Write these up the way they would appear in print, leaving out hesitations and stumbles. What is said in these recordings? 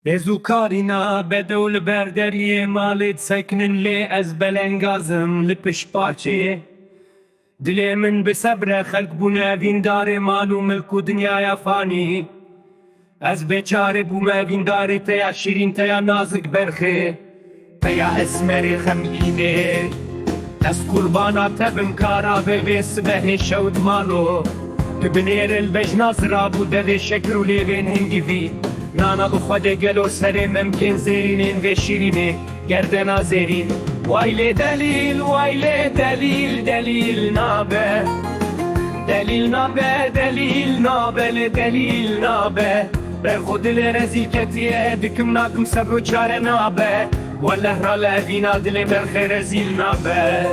Lezûkarîna bedew li ber deriyê malê sekinin lê ez belengazim li piştpaçê. Dilê min bi sebre xelk bûne vîndarê mal û milk û dinyaya fanî. Ez bêçare bûme vîndarê teya şîrîn teya nazik berxê. Teya esmerê xemgînê. Ez qurbana te bim kara vê sibehê şewd malo. Tu binêrê li bejna zirabû devê şekir û lêvên hingivî. Nana bu xwedê gelo serê memkên zêrînên vê şîrînê gerdena zêrîn. Way lê delîl, way lê delîl, delîl nabe. Delîl nabe, delîl nabe, lê delîl nabe. Berxwe dilê rezîl ketiye dikim nakim sebr û çare nabe. Wellehra li evîna dilê berxê rezîl nabe.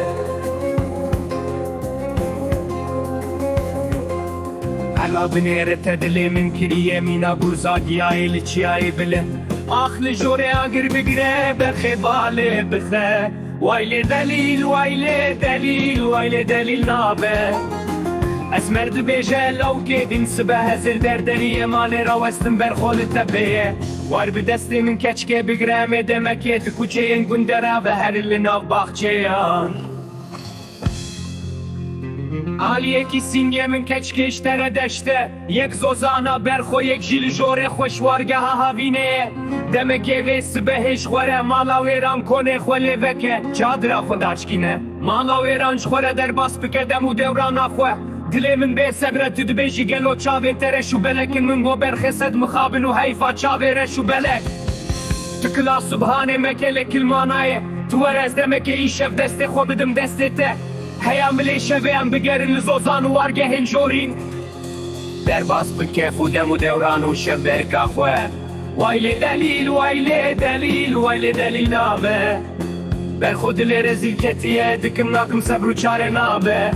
Ela binêre te dilê min kiriye mîna gurzagiyayê li çiyayê bilin. Ax li jorê agir bigire berxê balê bixe. Way lê delîl, way lê delîl, way lê delîl nabe. Ez mer dibêje lewkê din sibeh hezir derderiyê malê rawestin berxwe li tepeyê. War bi destê min keçikê bigire em ê demekê di kuçeyên gundera ve herin li nav baxçeyan. Aliyekî sîngê min keçikê ji te re deşte. Yek zozana berxwe yek jî li jorê xweşwargeha havîneyê. Demekê vê sibehê ji xwe re mala wêran konê xwe lê veke. Çadira xwe daçkîne. Mala wêran ji xwe re derbas bike dem û dewrana xwe. Dilê min bê sebre tu dibêjî gelo çavê te reş û belekên min bo berxê sed mixabin û heyfa çavê reş û belek. Tu kila subhanê meke lê kilmanayê. Tu were ez demekê îşev destê xwe bidim destê te. Heya milê şevê em bigerin li zozan û wargehên jorîn. Derbas bi kef û dem û dewran û şevberka xwe. Way lê delîl, way lê delîl, way lê delîl nabe. Berxwe dilê rezîl ketiye dikim nakim sebr û çare nabe.